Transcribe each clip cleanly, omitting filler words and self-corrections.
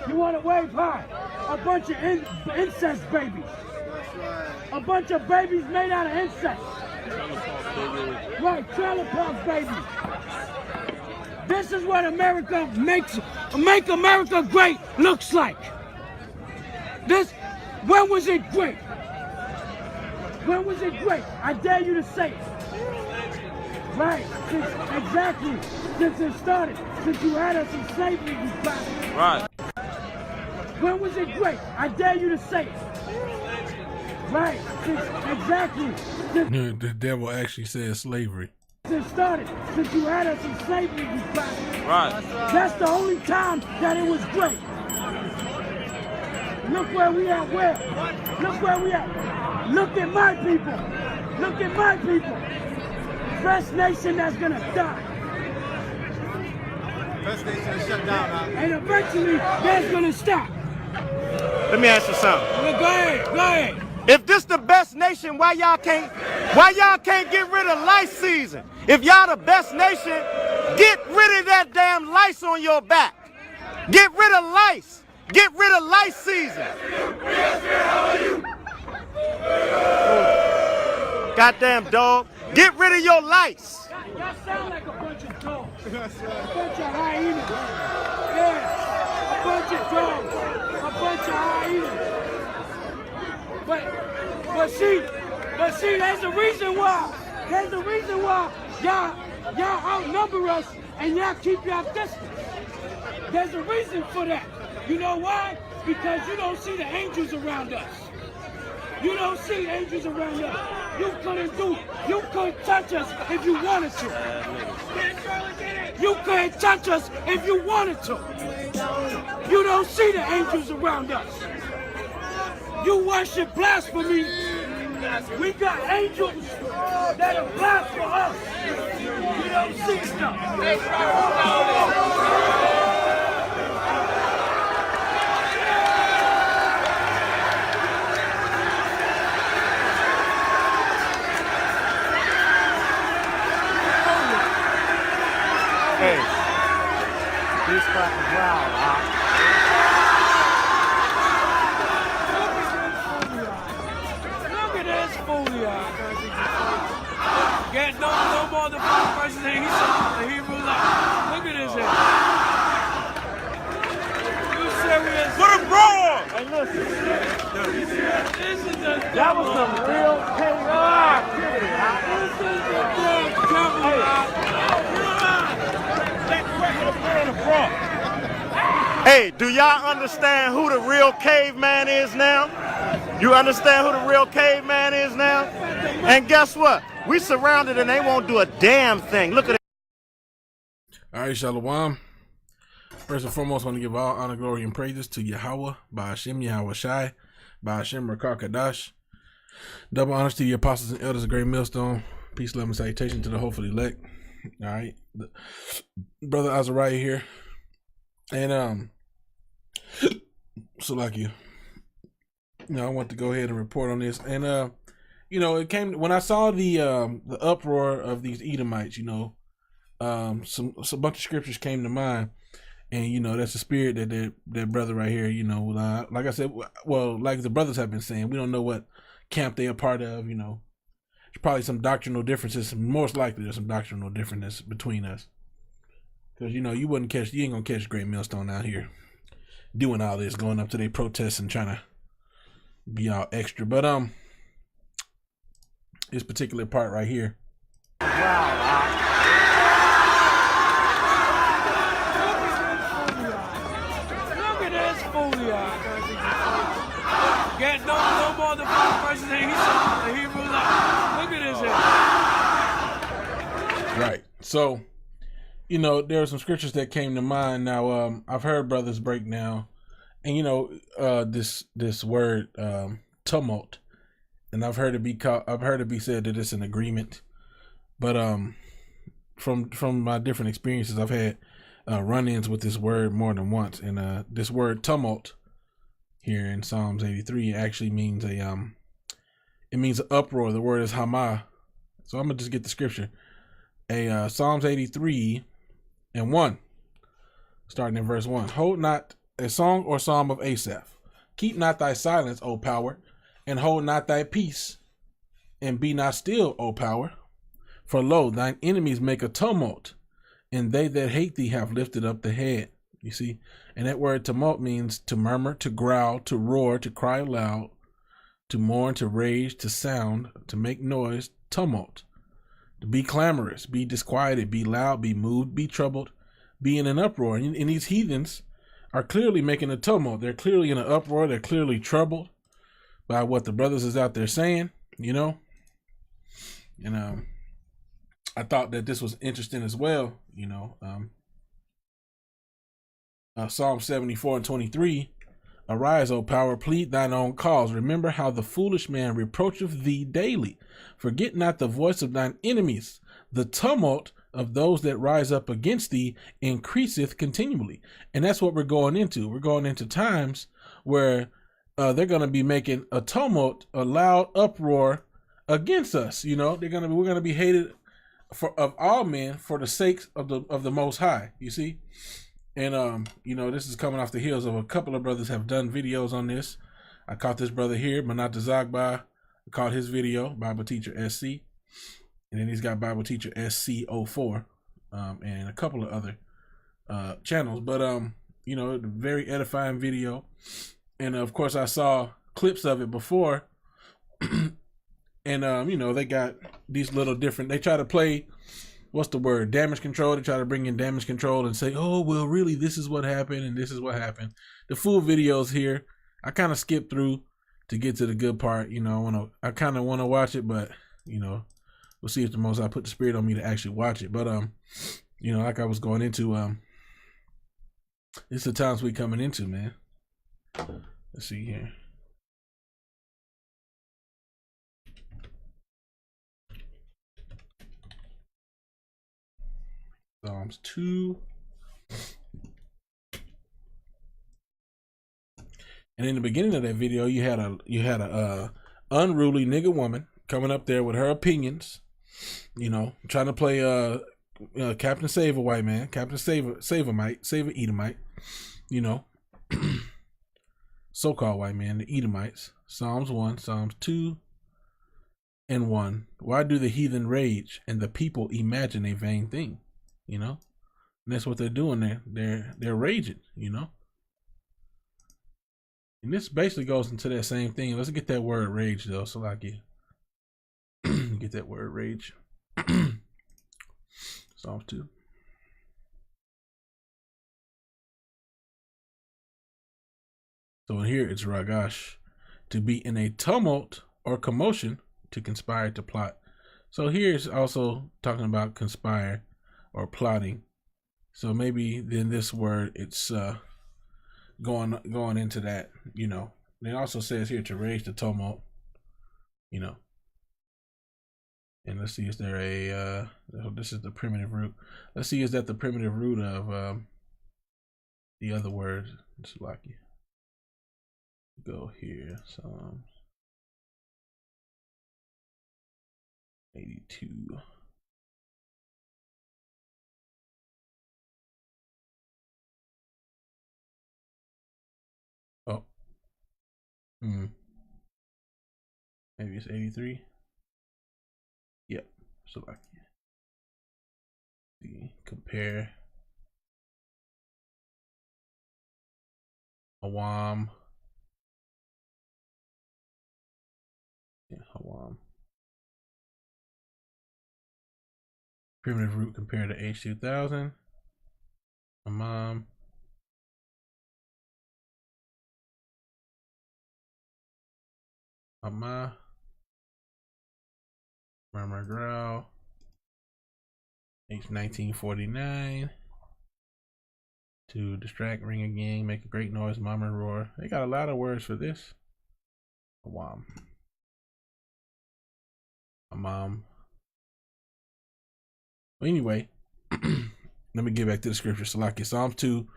You want to wave high. A bunch of incest babies. A bunch of babies made out of incest. Right, trailer park babies. This is what America make America great looks like. When was it great? When was it great? I dare you to say it. Right, exactly. Since it started, since you had us in slavery, you bastard. Right. When was it great? I dare you to say it. Right, exactly. The devil actually said slavery. Since it started, since you had us in slavery, you bastard. Right. That's the only time that it was great. Look where we at, where? Look where we at. Look at my people. Look at my people. Best nation that's gonna die. Best nation to shut down, huh? And eventually, that's gonna stop. Let me ask you something. Well, go ahead. If this the best nation, why y'all can't get rid of lice season? If y'all the best nation, get rid of that damn lice on your back. Get rid of lice. Get rid of lice season. Goddamn dog. Get rid of your lice. Y'all sound like a bunch of dogs. A bunch of hyenas. Yeah, a bunch of dogs. A bunch of hyenas. But see, there's a reason why. There's a reason why y'all outnumber us and y'all keep y'all distance. There's a reason for that. You know why? Because you don't see the angels around us. You don't see angels around us. You couldn't touch us if you wanted to. You couldn't touch us if you wanted to. You don't see the angels around us. You worship blasphemy. We got angels that are blaspheming us. You don't see stuff. Hey, these fucking wild, huh? Get no more than one person saying he's the Hebrew life. Look at this here. You serious? Put him wrong! Hey, listen. This is the That was some real chaos. This is the devil. Hey, do y'all understand who the real caveman is now? You understand who the real caveman is now? And guess what? We surrounded and they won't do a damn thing. Look at it. All right, Shalom. First and foremost, I want to give all honor, glory, and praises to Yahweh, Ba'ashem, Yahweh Shai, Ba'ashem, Rakar Kadash. Double honors to the apostles and elders of Great Millstone. Peace, love, and salutation to the hopeful elect. All right. Brother Azariah here. And, so like you know, I want to go ahead and report on this. And, you know, it came when I saw the uproar of these Edomites, you know, some bunch of scriptures came to mind. And, you know, that's the spirit that brother right here, you know, like I said, well, like the brothers have been saying, we don't know what camp they are part of, you know. There's probably some doctrinal differences. Most likely there's some doctrinal differences between us. Because, you know, you ain't going to catch Great Millstone out here doing all this, going up to their protests and trying to be all extra. But, this particular part right here. Wow. Get no more than one person saying he's the Hebrew life. Look at this here. Right. So, you know, there are some scriptures that came to mind. Now, I've heard brothers break down, and you know, this word tumult, and I've heard it be said that it's an agreement. But from my different experiences, I've had run-ins with this word more than once, and this word tumult here in Psalms 83 actually means it means an uproar. The word is Hamah. So I'm gonna just get the scripture. Psalms 83 and 1, starting in verse 1. Hold not a song or psalm of Asaph. Keep not thy silence, O power, and hold not thy peace, and be not still, O power. For lo, thine enemies make a tumult, and they that hate thee have lifted up the head. You see, and that word tumult means to murmur, to growl, to roar, to cry aloud, to mourn, to rage, to sound, to make noise, tumult. To be clamorous, be disquieted, be loud, be moved, be troubled, be in an uproar. And these heathens are clearly making a tumult. They're clearly in an uproar. They're clearly troubled by what the brothers is out there saying, you know. And I thought that this was interesting as well, you know. Psalm 74:23, arise, O power, plead thine own cause. Remember how the foolish man reproacheth thee daily. Forget not the voice of thine enemies. The tumult of those that rise up against thee increaseth continually. And that's what we're going into. We're going into times where they're going to be making a tumult, a loud uproar against us. You know, we're going to be hated of all men for the sake of the Most High. You see. And, you know, this is coming off the heels of a couple of brothers have done videos on this. I caught this brother here, Manat Zagba. I caught his video, Bible Teacher SC. And then he's got Bible Teacher SC04, and a couple of other channels. But, you know, very edifying video. And, of course, I saw clips of it before. And, you know, they got these little different, they try to play, what's the word, damage control. They try to bring in damage control and say, oh, well, really, this is what happened and this is what happened. The full video's here. I kind of skipped through to get to the good part. You know, I kind of want to watch it, but, you know, we'll see if the Most High put the spirit on me to actually watch it. But, you know, like I was going into, it's the times we coming into, man. Let's see here. Psalms 2. And in the beginning of that video, you had a unruly nigga woman coming up there with her opinions, you know, trying to play Captain Save a white man, Captain Save a Edomite, you know, so-called white man, the Edomites. Psalms 1, Psalms 2 and 1. Why do the heathen rage and the people imagine a vain thing? You know, and that's what they're doing there. They're raging, you know. And this basically goes into that same thing. Let's get that word rage though, so like you get that word rage. Psalms 2. So in here it's ragash, to be in a tumult or commotion, to conspire, to plot. So here it's also talking about conspire or plotting. So maybe then this word, it's going into that, you know. And it also says here to rage the tumult, you know. And let's see, is there a this is the primitive root. Let's see, is that the primitive root of the other word? It's lucky. Go here, Psalms 82. Oh. Maybe it's 83. Yep. So like, compare Awam. Yeah, Awam. Primitive root compared to H2000. Amam. Ama. Murmur growl. H1949. To distract, ring again, make a great noise, murmur, roar. They got a lot of words for this. Awam. Amam. Well, anyway, let me get back to the scripture. Salaki, Psalms 2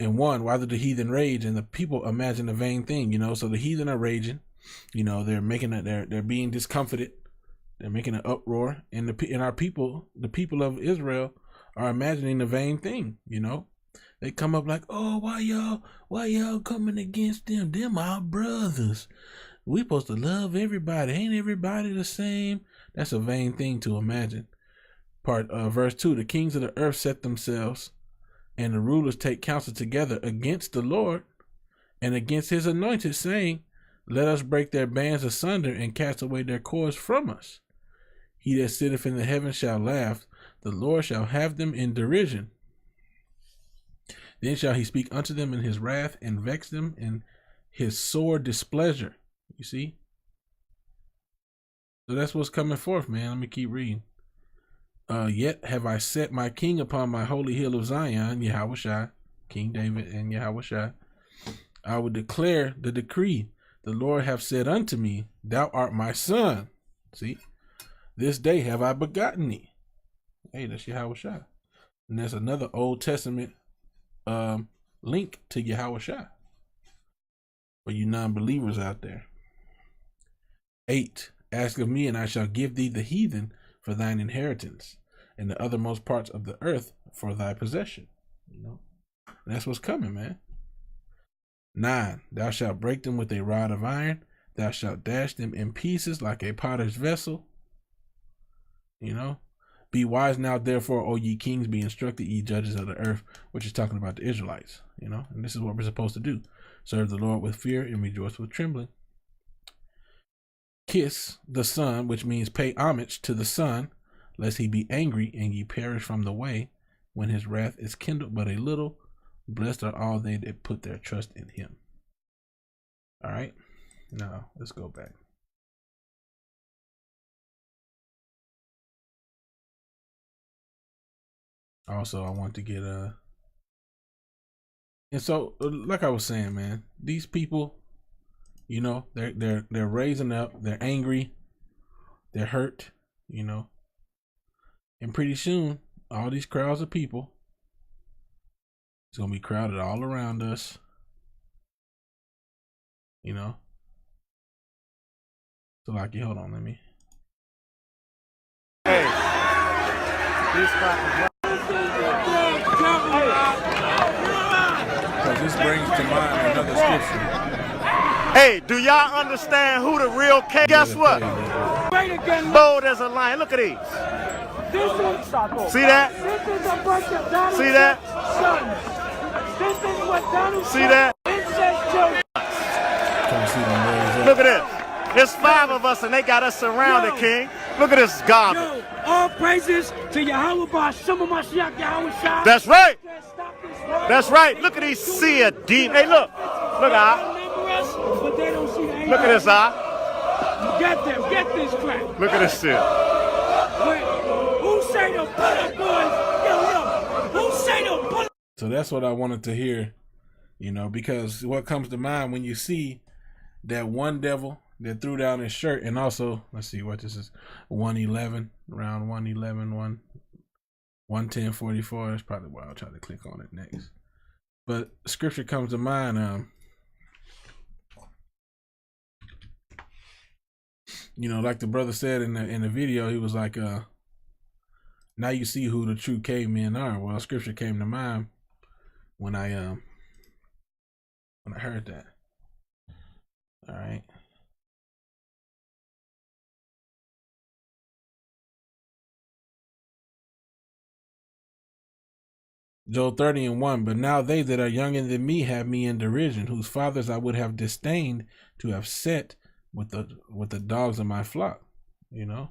and 1. Why do the heathen rage and the people imagine a vain thing? You know, so the heathen are raging. You know, they're making it. They're being discomfited. They're making an uproar, and our people, the people of Israel, are imagining a vain thing. You know, They come up like, oh, why y'all coming against them? Them our brothers. We supposed to love everybody. Ain't everybody the same? That's a vain thing to imagine. Verse 2, the kings of the earth set themselves, and the rulers take counsel together against the Lord and against his anointed, saying, let us break their bands asunder and cast away their cords from us. He that sitteth in the heavens shall laugh. The Lord shall have them in derision. Then shall he speak unto them in his wrath and vex them in his sore displeasure. You see? So that's what's coming forth, man. Let me keep reading. Yet have I set my king upon my holy hill of Zion, Yahushua, King David and Yahushua. I will declare the decree. The Lord hath said unto me, thou art my son. See? This day have I begotten thee. Hey, that's Yahushua. And that's another Old Testament link to Yahushua for you non-believers out there. 8, ask of me and I shall give thee the heathen for thine inheritance and the othermost parts of the earth for thy possession. You know, and that's what's coming, man. 9, thou shalt break them with a rod of iron. Thou shalt dash them in pieces like a potter's vessel. You know, be wise now, therefore, O ye kings, be instructed, ye judges of the earth, which is talking about the Israelites, you know, and this is what we're supposed to do. Serve the Lord with fear and rejoice with trembling. Kiss the Son, which means pay homage to the Son, lest he be angry and ye perish from the way when his wrath is kindled but a little. Blessed are all they that put their trust in him. All right, now let's go back. Also, I want to get and so like I was saying, man, these people, you know, they're raising up, they're angry, they're hurt, you know, and pretty soon all these crowds of people, it's gonna be crowded all around us, you know. So like, hold on, let me. Hey, because this brings to mind another scripture. hey, do y'all understand who the real king? Guess what? Bold as a lion. Look at these. See that? See that? See that? Look at this. There's 5 of us and they got us surrounded, King. Look at this garbage. All praises to Yahweh Ba'Shem Mashiach Yahushua. That's right. That's right. Look at these sea of deep. Hey, look. Look out. Look at this, Get them. Get this crap. Look at this shit. Who say the bullet boys? Who say the bullet? So that's what I wanted to hear, you know, because what comes to mind when you see that one devil that threw down his shirt, and also, let's see what this is, 111, around 111, 110:44. That's probably why I'll try to click on it next. But scripture comes to mind, you know, like the brother said in the video, he was like, now you see who the true cavemen are. Well, scripture came to mind when I heard that. All right. Job 30:1, but now they that are younger than me have me in derision, whose fathers I would have disdained to have set with the dogs of my flock, you know.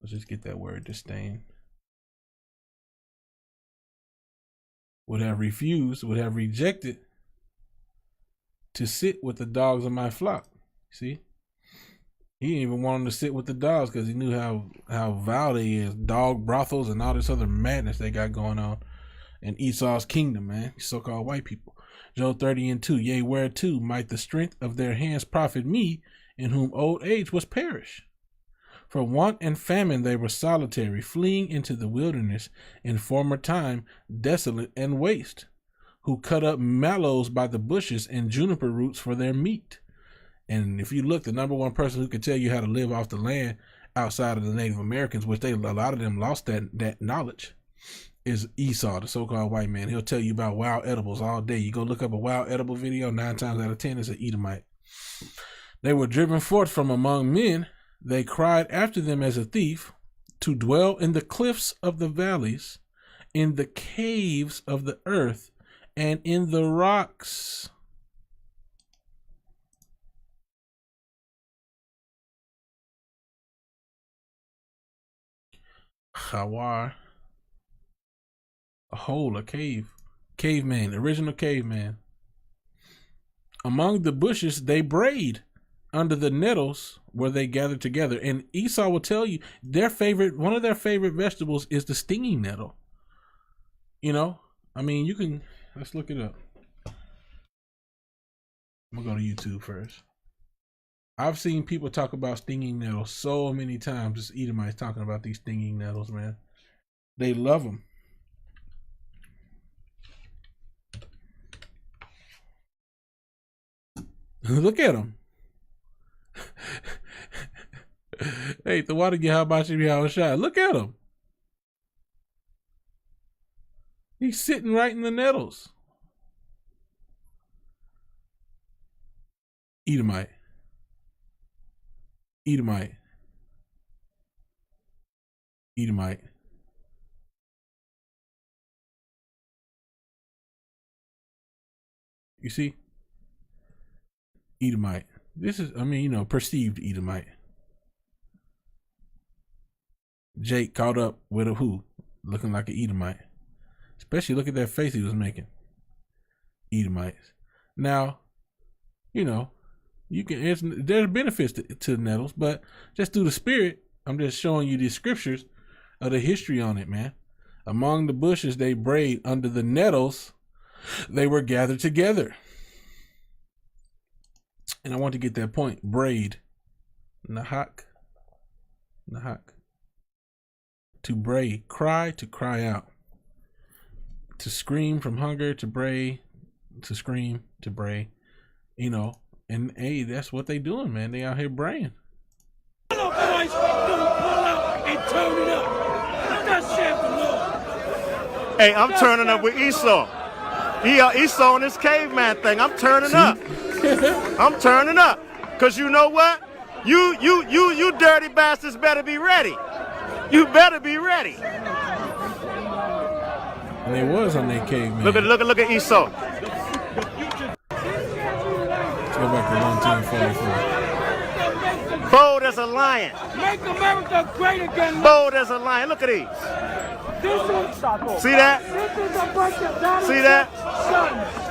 Let's just get that word disdain. Would have refused, would have rejected to sit with the dogs of my flock. See? He didn't even want him to sit with the dogs because he knew how vile they is. Dog brothels and all this other madness they got going on in Esau's kingdom, man. So-called white people. Job 30:2, yea, whereto might the strength of their hands profit me, in whom old age was perished? For want and famine they were solitary, fleeing into the wilderness in former time, desolate and waste, who cut up mallows by the bushes and juniper roots for their meat. And if you look, the number one person who could tell you how to live off the land outside of the Native Americans, which a lot of them lost that knowledge, is Esau, the so-called white man. He'll tell you about wild edibles all day. You go look up a wild edible video, 9 times out of 10 it's an Edomite. They were driven forth from among men. They cried after them as a thief, to dwell in the cliffs of the valleys, in the caves of the earth, and in the rocks. Hawar. A hole, a cave. Caveman, original caveman. Among the bushes they brayed, under the nettles where they gathered together. And Esau will tell you one of their favorite vegetables is the stinging nettle. You know, I mean, let's look it up. I'm gonna go to YouTube first. I've seen people talk about stinging nettles so many times. Just Edomites talking about these stinging nettles, man. They love them. Look at him. Hey, the water get how about you be shot? Look at him. He's sitting right in the nettles. Edomite. Edomite. Edomite. You see? Edomite. This is, perceived Edomite. Jake caught up with a who? Looking like an Edomite. Especially look at that face he was making. Edomites. Now, there's benefits to the nettles, but just through the spirit, I'm just showing you the scriptures of the history on it, man. Among the bushes they brayed, under the nettles they were gathered together. And I want to get that point. Braid. Nahak. To bray. Cry, to cry out. To scream from hunger, to bray. To scream, to bray. And hey, that's what they doing, man. They out here braying. Pull out and turn it up. That's the Lord. Hey, I'm turning up with Esau. Esau and this caveman thing. I'm turning up. I'm turning up. Cause you know what? You dirty bastards better be ready. You better be ready. And they was on that caveman. Look at Esau. Let's go back to 1944. Bold as a lion. Make America great again. Bold as a lion. Look at these. See that? This is a bunch of Donald See that? Trump's sons.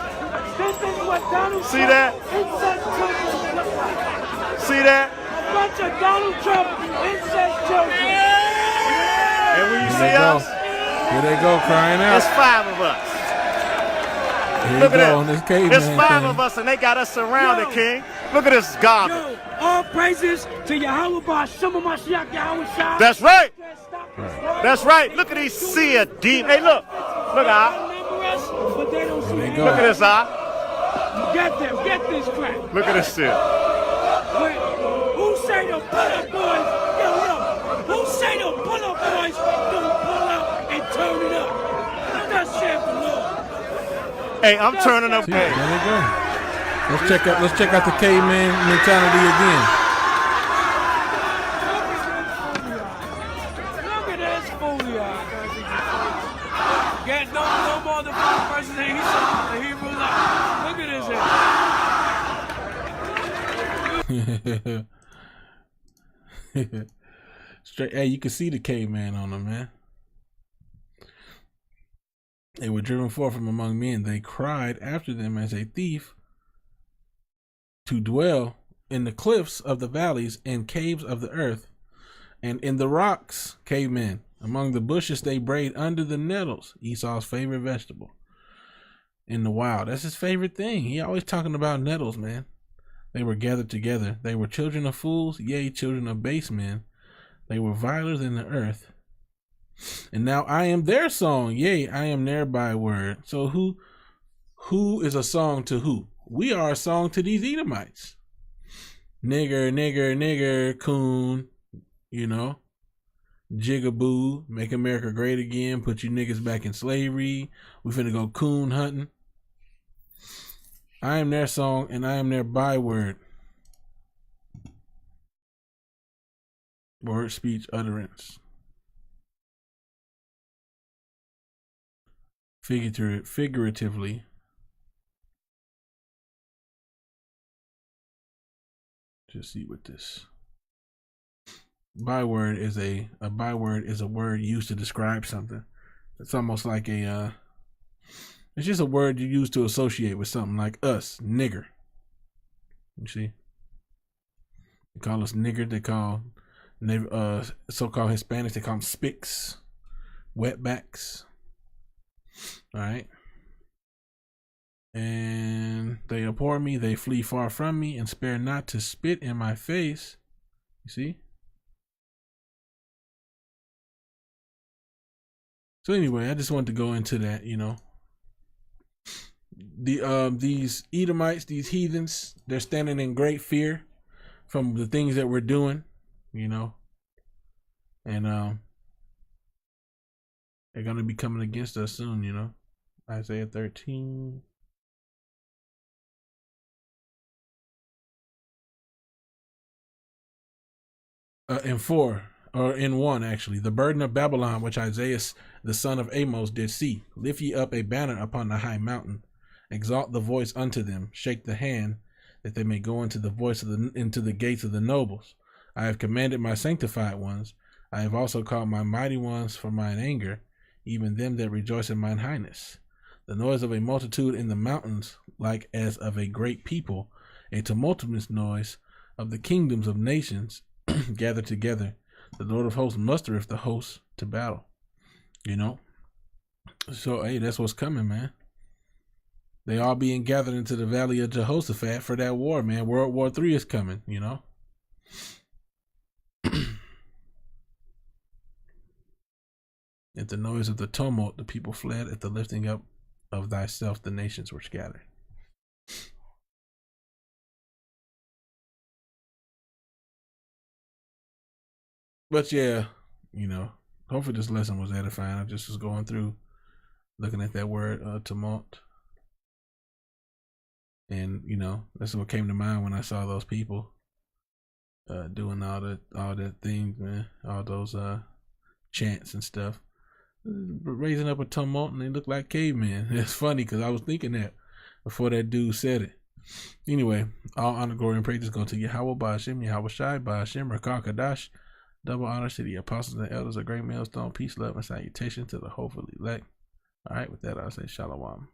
This is what Donald See Trump that? incest children look like. See that? A bunch of Donald Trump incest children. And when you Here see they go. us, Here they go crying out. it's 5 of us. Here Look you at go on this that. caveman It's 5 thing. of us and they got us surrounded, Yo. King. Look at this garbage. Yo, all praises to Yahweh Ba'Shem Mashiach Yahweh Shai. That's right. Right. That's right. Look at these sea of deep. Hey, look. Look, But they don't see There they it. go. Look at this, Get them, get this crap. Look at this shit. Wait, who say the pull-up boys? Yo, who say the pull-up boys don't pull out and turn it up? That's shit for Lord. Hey, I'm turning up. See, Hey, there they go. Let's check out the caveman mentality again. Look at this foolia. Get no more the first person that he said the Hebrew life. Look at his head. Straight, hey, you can see the caveman on them, man. They were driven forth from among men. They cried after them as a thief, to dwell in the cliffs of the valleys and caves of the earth, and in the rocks, cavemen. Among the bushes they brayed, under the nettles, Esau's favorite vegetable. In the wild, that's his favorite thing. He always talking about nettles, man. They were gathered together. They were children of fools, yea, children of base men. They were viler than the earth. And now I am their song, yea, I am their byword. So who is a song to who? We are a song to these Edomites. Nigger, nigger, nigger, coon, Jigaboo, Make America Great Again, put you niggas back in slavery. We finna go coon hunting. I am their song and I am their byword. Word, speech, utterance. Figuratively. Just see what this byword is. A byword is a word used to describe something. It's almost like a it's just a word you use to associate with something, like us, nigger. You see? They call us nigger. They call so-called Hispanics, they call them spics, wetbacks. All right. And they abhor me, they flee far from me, and spare not to spit in my face. You see? So anyway, I just wanted to go into that, you know. These Edomites, these heathens, they're standing in great fear from the things that we're doing, you know. And they're gonna be coming against us soon, you know. Isaiah 13. In 4, or in 1 actually, the burden of Babylon, which Isaiah the son of Amos did see. Lift ye up a banner upon the high mountain, exalt the voice unto them, shake the hand, that they may go into the voice of into the gates of the nobles. I have commanded my sanctified ones. I have also called my mighty ones for mine anger, even them that rejoice in mine highness. The noise of a multitude in the mountains, like as of a great people, a tumultuous noise of the kingdoms of nations gathered together. The Lord of hosts mustereth the hosts to battle. You know? So, hey, that's what's coming, man. They all being gathered into the valley of Jehoshaphat for that war, man. World War III is coming, you know? At the noise of the tumult, the people fled. At the lifting up of thyself, the nations were scattered. But yeah, you know, hopefully this lesson was edifying. I just was going through, looking at that word, tumult. And, you know, that's what came to mind when I saw those people doing all that things, man. All those chants and stuff. Raising up a tumult, and they look like cavemen. It's funny because I was thinking that before that dude said it. Anyway, all honor, glory, and praise go to Yahweh Ba'ashem, Yahweh Shai Ba'ashem, Rakah Kadash. Double honor to the apostles and elders, a great millstone. Peace, love, and salutation to the hopefully elect. All right, with that, I'll say shalom.